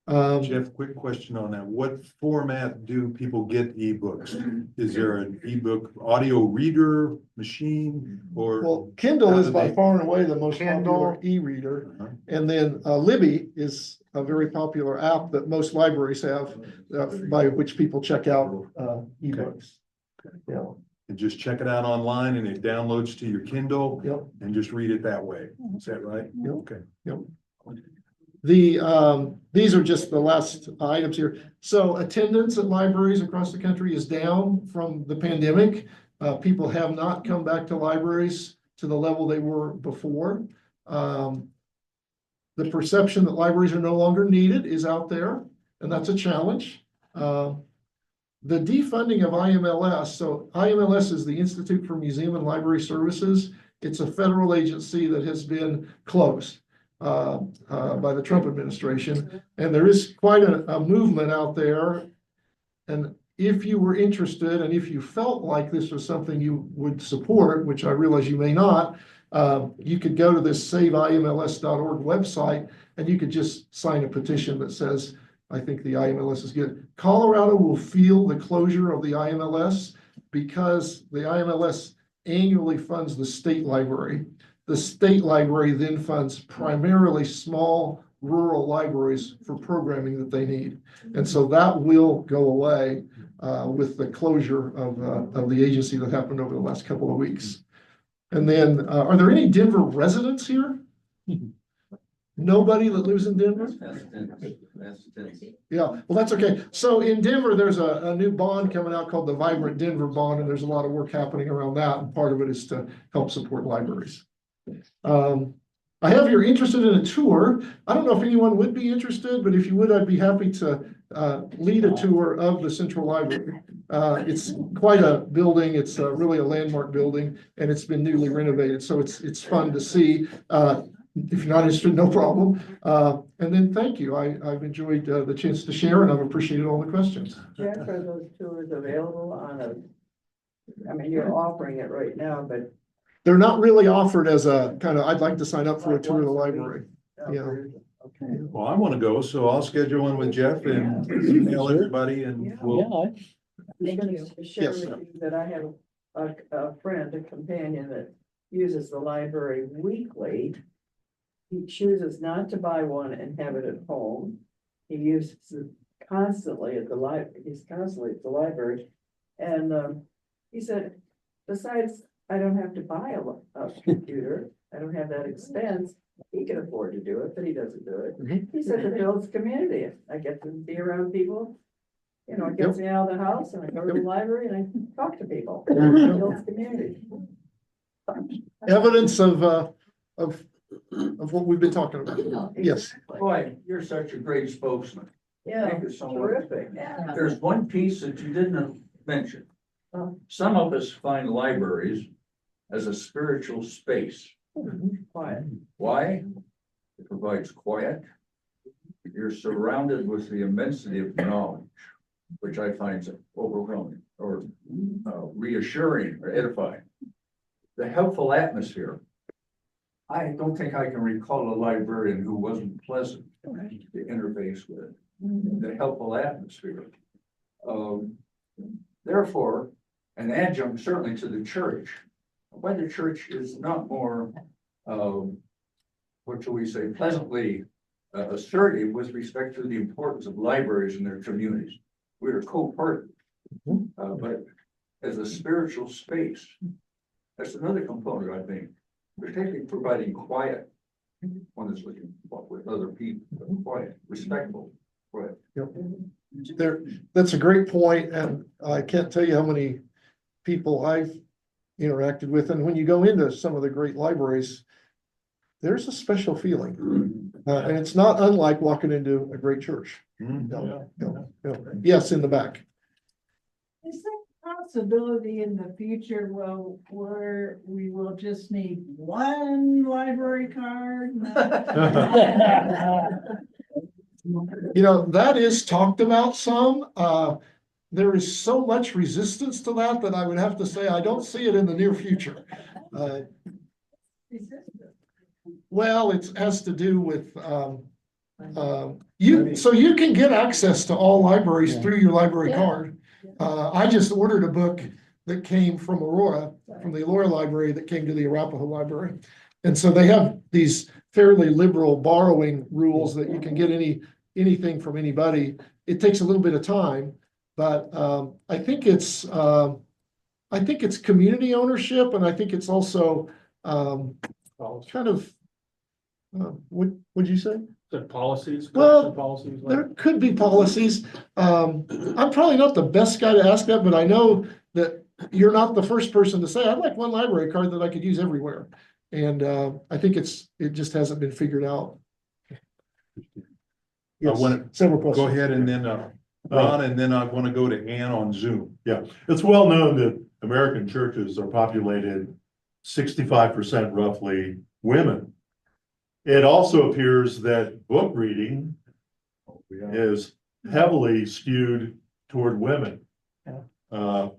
Jeff, quick question on that. What format do people get ebooks? Is there an ebook audio reader machine or? Well, Kindle is How do by they- far and away the most popular Kindle. e-reader. Uh-huh. And then Libby is a very popular app that most libraries have, by which people check out ebooks. Yeah, And just check it out online and it downloads to your Kindle yep. and just read it that way. Is that right? Yep. Okay. These are just the last items here. So attendance at libraries across the country is down from the pandemic. People have not come back to libraries to the level they were before. The perception that libraries are no longer needed is out there, and that's a challenge. The defunding of IMLS, so IMLS is the Institute for Museum and Library Services. It's a federal agency that has been closed by the Trump administration. And there is quite a movement out there. And if you were interested and if you felt like this was something you would support, which I realize you may not, you could go to this saveimls.org website and you could just sign a petition that says, I think the IMLS is good. Colorado will feel the closure of the IMLS because the IMLS annually funds the state library. The state library then funds primarily small rural libraries for programming that they need. And so that will go away with the closure of the agency that happened over the last couple of weeks. And then, are there any Denver residents here? Nobody that lives in Denver? Yeah, well, that's okay. So in Denver, there's a new bond coming out called the Vibrant Denver Bond, and there's a lot of work happening around that. And part of it is to help support libraries. I have, you're interested in a tour. I don't know if anyone would be interested, but if you would, I'd be happy to lead a tour of the Central Library. It's quite a building. It's really a landmark building, and it's been newly renovated. So it's fun to see. If you're not interested, no problem. And then thank you. I've enjoyed the chance to share, and I've appreciated all the questions. Jeff, are those tours available on I mean, you're offering it right now, but. They're not really offered as a kind of, I'd like to sign up for a tour of the library. Yeah. Okay. Well, I want to go, so I'll schedule one with Jeff and email everybody and we'll. I'm gonna share Yes, with sir. you that I have a friend, a companion that uses the library weekly. He chooses not to buy one and have it at home. He uses it constantly at the library. He's constantly at the library. And he said, besides, I don't have to buy a computer. I don't have that expense. He can afford to do it, but he doesn't do it. He said it builds community. I get to be around people. You know, it gets me out of the house and I go to the library and I talk to people. It builds community. Evidence of what we've been talking about. Yes. Exactly. Boy, you're such a great spokesman. Yeah, Thank you so much. terrific. Yeah. There's one piece that you didn't mention. Oh. Some of us find libraries as a spiritual space. Quiet. Why? It provides quiet. You're surrounded with the immensity of knowledge, which I find overwhelming or reassuring or edifying. The helpful atmosphere. I don't think I can recall a librarian who wasn't pleasant to interface with. The helpful atmosphere. Therefore, an adjunct certainly to the church. Why the church is not more, what shall we say, pleasantly assertive with respect to the importance of libraries in their communities. We are co-partners, but as a spiritual space, that's another component, I think. We're technically providing quiet. One is looking with other people, quiet, respectful, quiet. There, that's a great point, and I can't tell you how many people I've interacted with, and when you go into some of the great libraries, there's a special feeling, and it's not unlike walking into a great church. No, no, no. Yes, in the back. Is there a possibility in the future, well, where we will just need one library card? That is talked about some. There is so much resistance to that I would have to say I don't see it in the near future. Well, it has to do with, you can get access to all libraries through your library card. I just ordered a book that came from Aurora, from the Aurora Library that came to the Arapahoe Library. And so they have these fairly liberal borrowing rules that you can get anything from anybody. It takes a little bit of time, but I think it's community ownership, and I think it's also kind of what'd you say? The policies, Well, policies. There could be policies. I'm probably not the best guy to ask that, but I know that you're not the first person to say, I'd like one library card that I could use everywhere. And I think it just hasn't been figured out. Yes, several questions. Go ahead and then, Ron, and then I want to go to Ann on Zoom. Yeah, it's well known that American churches are populated 65% roughly women. It also appears that book reading is heavily skewed toward women. Do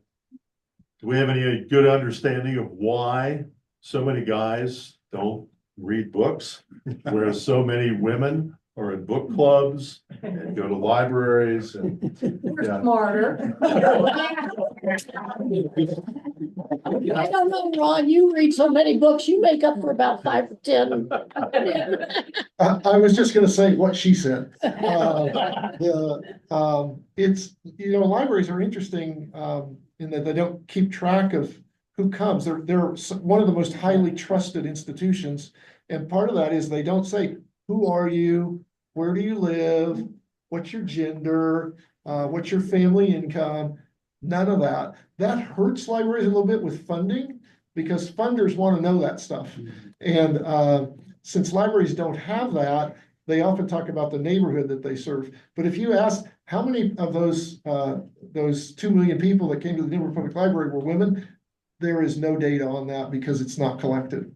we have any good understanding of why so many guys don't read books, whereas so many women are in book clubs and go to libraries and We're smarter. I don't know, Ron, you read so many books, you make up for about 5 or 10. I was just gonna say what she said. It's, libraries are interesting, in that they don't keep track of who comes. They're one of the most highly trusted institutions. And part of that is they don't say, who are you? Where do you live? What's your gender? What's your family income? None of that. That hurts libraries a little bit with funding because funders want to know that stuff. And since libraries don't have that, they often talk about the neighborhood that they serve. But if you ask how many of those 2 million people that came to the Denver Public Library were women, there is no data on that because it's not collected.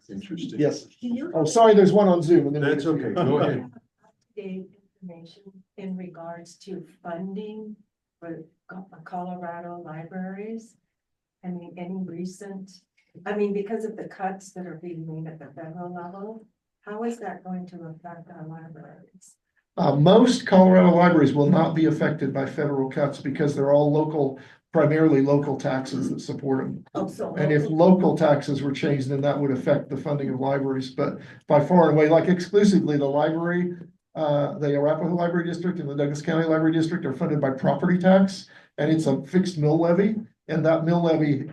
Interesting. Yes. Oh, sorry, there's one on Zoom. And then That's okay. Go ahead. Update information in regards to funding for Colorado libraries. I mean, any recent, because of the cuts that are being made at the federal level, how is that going to affect our libraries? Most Colorado libraries will not be affected by federal cuts because they're all local, primarily local taxes that support them. And if local taxes were changed, then that would affect the funding of libraries. But by far and away, like exclusively the library, the Arapahoe Library District and the Douglas County Library District are funded by property tax, and it's a fixed mill levy. And that mill levy,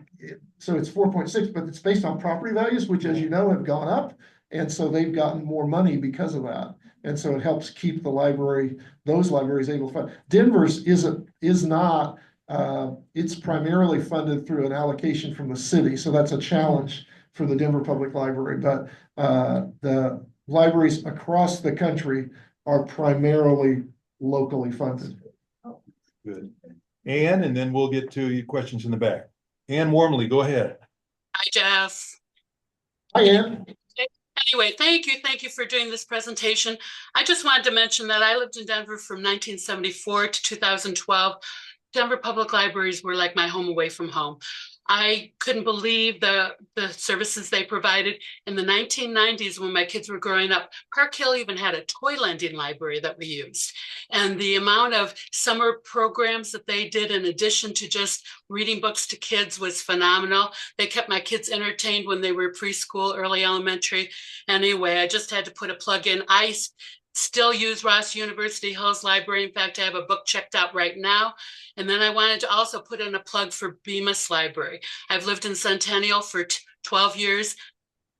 so it's 4.6, but it's based on property values, which, as you know, have gone up. And so they've gotten more money because of that. And so it helps keep those libraries able to fund. Denver's is not, it's primarily funded through an allocation from the city. So that's a challenge for the Denver Public Library. But the libraries across the country are primarily locally funded. Good. Ann, and then we'll get to your questions in the back. Ann Wormley, go ahead. Hi, Jeff. Hi, Ann. Anyway, thank you for doing this presentation. I just wanted to mention that I lived in Denver from 1974 to 2012. Denver Public Libraries were like my home away from home. I couldn't believe the services they provided. In the 1990s, when my kids were growing up, Park Hill even had a toy lending library that we used. And the amount of summer programs that they did in addition to just reading books to kids was phenomenal. They kept my kids entertained when they were preschool, early elementary. Anyway, I just had to put a plug in. I still use Ross University Hills Library. In fact, I have a book checked out right now. And then I wanted to also put in a plug for Bemis Library. I've lived in Centennial for 12 years.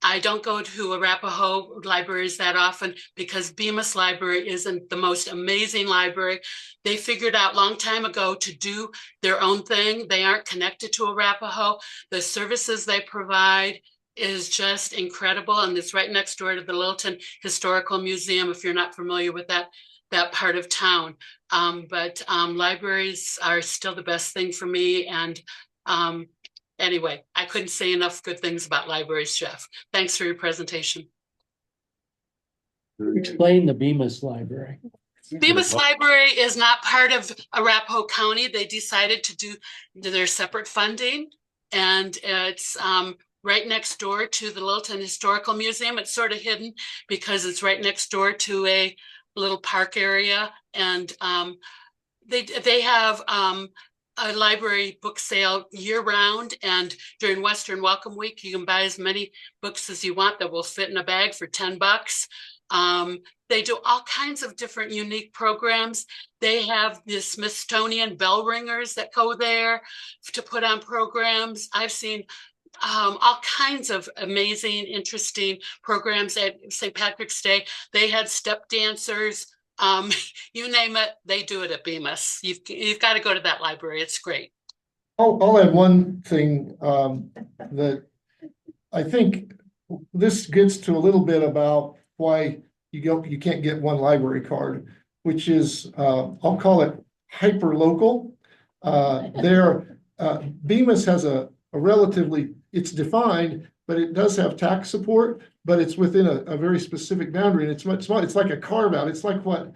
I don't go to Arapahoe libraries that often because Bemis Library isn't the most amazing library. They figured out a long time ago to do their own thing. They aren't connected to Arapahoe. The services they provide is just incredible, and it's right next door to the Littleton Historical Museum, if you're not familiar with that part of town. But libraries are still the best thing for me, and anyway, I couldn't say enough good things about libraries, Jeff. Thanks for your presentation. Explain the Bemis Library. Bemis Library is not part of Arapahoe County. They decided to do their separate funding, and it's right next door to the Littleton Historical Museum. It's sort of hidden because it's right next door to a little park area, and they have a library book sale year round, and during Western Welcome Week, you can buy as many books as you want that will fit in a bag for $10. They do all kinds of different unique programs. They have the Smithsonian bell ringers that go there to put on programs. I've seen all kinds of amazing, interesting programs at St. Patrick's Day. They had step dancers. You name it, they do it at Bemis. You've got to go to that library. It's great. I'll add one thing, that I think this gets to a little bit about why you can't get one library card, which is, I'll call it hyper local. Bemis has a relatively, it's defined, but it does have tax support, but it's within a very specific boundary, and it's like a carve out. It's like what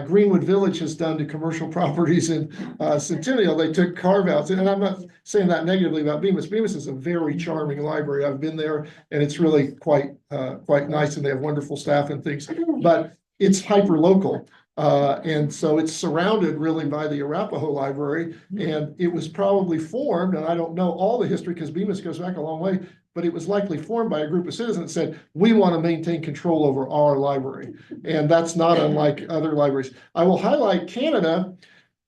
Greenwood Village has done to commercial properties in Centennial. They took carve outs, and I'm not saying that negatively about Bemis. Bemis is a very charming library. I've been there, and it's really quite nice, and they have wonderful staff and things, but it's hyper local. And so it's surrounded really by the Arapahoe Library, and it was probably formed, and I don't know all the history because Bemis goes back a long way, but it was likely formed by a group of citizens that said, we want to maintain control over our library. And that's not unlike other libraries. I will highlight Canada,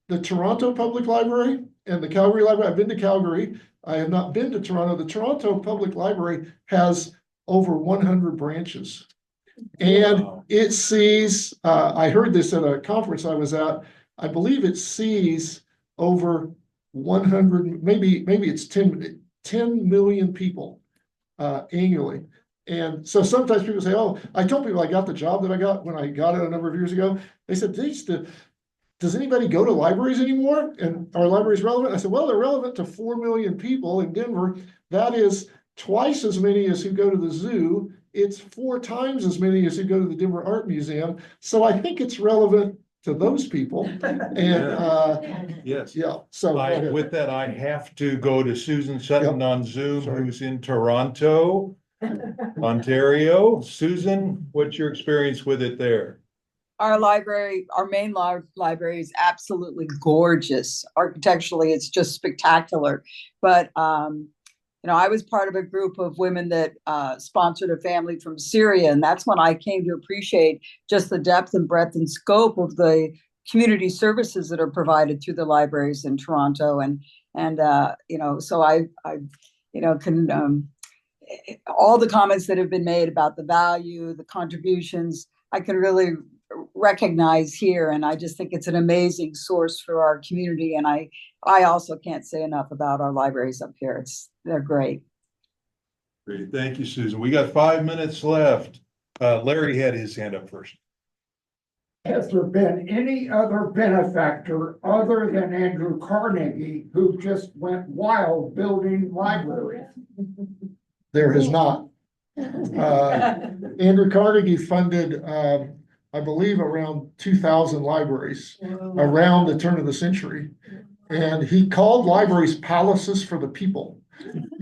the Toronto Public Library and the Calgary Library. I've been to Calgary. I have not been to Toronto. The Toronto Public Library has over 100 branches. And it sees, I heard this at a conference I was at, I believe it sees over 100, maybe it's 10 million people annually. And so sometimes people say, oh, I told people I got the job that I got when I got it a number of years ago. They said, does anybody go to libraries anymore? And are libraries relevant? I said, well, they're relevant to 4 million people in Denver. That is twice as many as who go to the zoo. It's 4 times as many as who go to the Denver Art Museum. So I think it's relevant to those people. And yes. Yeah. So with that, I have to go to Susan Sutton on Zoom, who's in Toronto, Ontario. Susan, what's your experience with it there? Our library, our main library is absolutely gorgeous. Architecturally, it's just spectacular. But I was part of a group of women that sponsored a family from Syria, and that's when I came to appreciate just the depth and breadth and scope of the community services that are provided through the libraries in Toronto. So I can all the comments that have been made about the value, the contributions, I can really recognize here, and I just think it's an amazing source for our community. And I also can't say enough about our libraries up here. They're great. Great. Thank you, Susan. We got 5 minutes left. Larry had his hand up first. Has there been any other benefactor other than Andrew Carnegie who just went wild building libraries? There has not. Andrew Carnegie funded, I believe, around 2,000 libraries around the turn of the century. And he called libraries palaces for the people.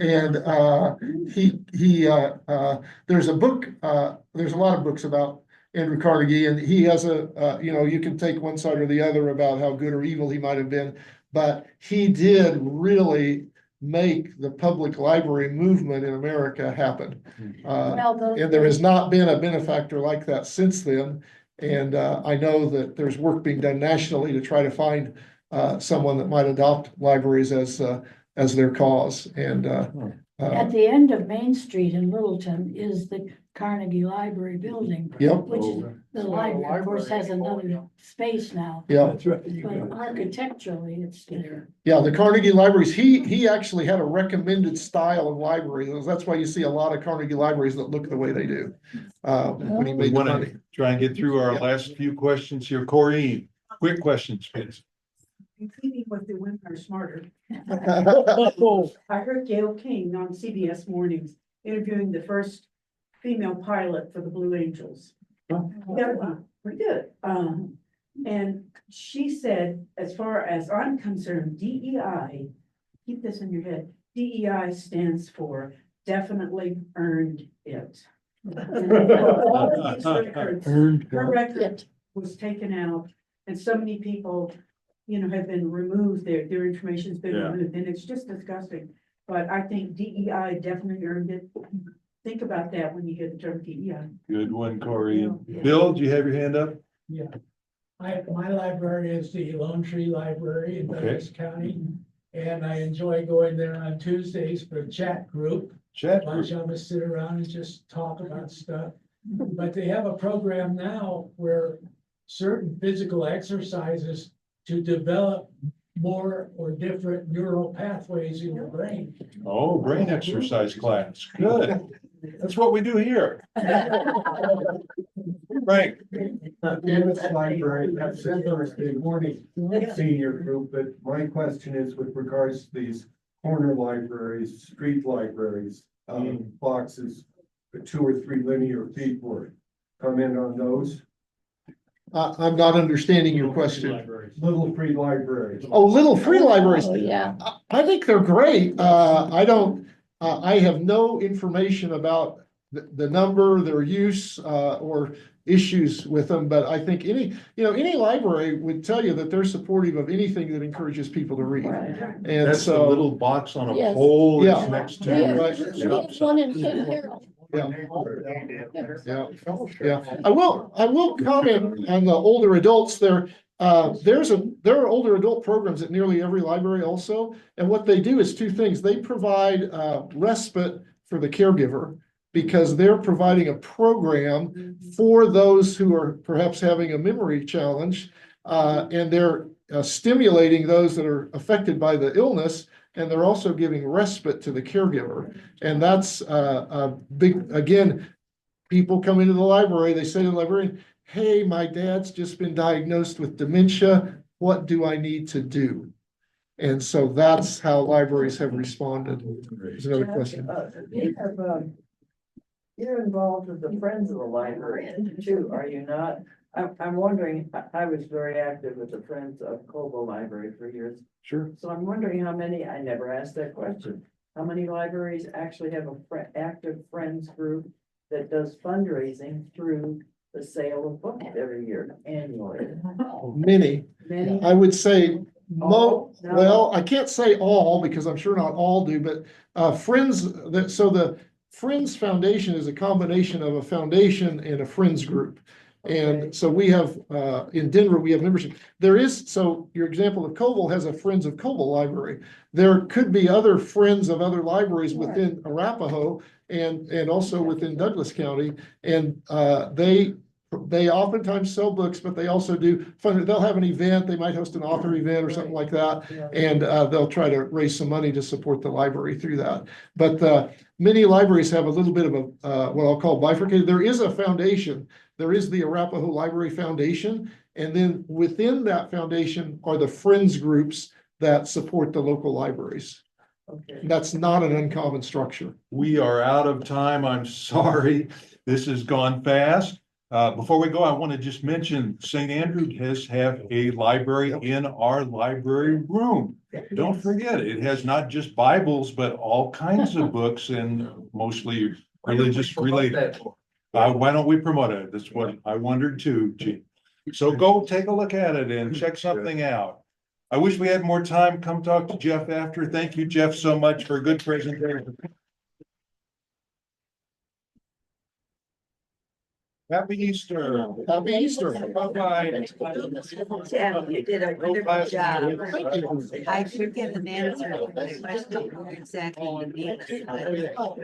And there's a book, there's a lot of books about Andrew Carnegie, and he has you can take one side or the other about how good or evil he might have been, but he did really make the public library movement in America happen. And there has not been a benefactor like that since then. And I know that there's work being done nationally to try to find someone that might adopt libraries as their cause. And At the end of Main Street in Littleton is the Carnegie Library building, Yep, which is, the library, of course, has another space now. yeah. But architecturally, it's there. Yeah, the Carnegie Libraries, he actually had a recommended style of library. That's why you see a lot of Carnegie libraries that look the way they do. When he We made the want money. to try and get through our last few questions here. Corrine, quick questions, please. Competing with the women are smarter. Oh. I heard Gail King on CBS Mornings interviewing the first female pilot for the Blue Angels. Yeah, pretty good. And she said, as far as I'm concerned, DEI, keep this in your head, DEI stands for definitely earned it. And all of these records, her record was taken out, and so many people, you know, have been removed, their information's been Yeah. removed, and it's just disgusting. But I think DEI definitely earned it. Think about that when you hear the term DEI. Good one, Corrine. Yeah. Bill, do you have your hand up? Yeah. My library is the Lone Tree Library in Okay. Douglas County. And I enjoy going there on Tuesdays for a chat group. Chat A bunch group. of us sit around and just talk about stuff. But they have a program now where certain physical exercises to develop more or different neural pathways in your brain. Oh, brain exercise class. Good. That's what we do here. Frank. Davis Library, that's Thursday morning senior group, but my question is with regards to these corner libraries, street libraries, boxes, for 2 or 3 linear feet worth. Comment on those? I'm not understanding your question. Little free libraries. Oh, little free libraries. Oh, yeah. I think they're great. I have no information about the number, their use, or issues with them, but I think any library would tell you that they're supportive of anything that encourages people to read. And That's the so, little box on a Yes. pole that's Yeah. next to. We Right. have one in King Harold. yeah. I will comment on the older adults there. There are older adult programs at nearly every library also. And what they do is 2 things. They provide respite for the caregiver because they're providing a program for those who are perhaps having a memory challenge. And they're stimulating those that are affected by the illness. And they're also giving respite to the caregiver. And that's a big, again, people come into the library, they say to the librarian, hey, my dad's just been diagnosed with dementia. What do I need to do? And so that's how libraries have responded. There's another question. You're involved with the Friends of the Library too, are you not? I'm wondering, I was very active with the Friends of Coble Library for years. Sure. So I'm wondering how many, I never asked that question, how many libraries actually have a active Friends group that does fundraising through the sale of books every year annually? Many, Many? I would say All? No. well, I can't say all because I'm sure not all do, but Friends, so the Friends Foundation is a combination of a foundation and a Friends group. And so we have, in Denver, we have membership. So your example of Coble has a Friends of Coble library. There could be other friends of other libraries within Arapahoe and also within Douglas County. And they oftentimes sell books, but they also do they'll have an event, they might host an author event or something like that. And they'll try to raise some money to support the library through that. But many libraries have a little bit of a, what I'll call bifurcated. There is a foundation. There is the Arapahoe Library Foundation. And then within that foundation are the Friends groups that support the local libraries. Okay. That's not an uncommon structure. We are out of time. I'm sorry. This has gone fast. Before we go, I want to just mention St. Andrew does have a library in our library room. Don't forget, it has not just Bibles, but all kinds of books and mostly religious related. Why don't we promote it? That's what I wondered too, Gene. So go take a look at it and check something out. I wish we had more time. Come talk to Jeff after. Thank you, Jeff, so much for a good presentation. Happy Easter. Happy Easter. Bye-bye. Tim, you did a wonderful job. Thank you. I should get an answer to the question exactly.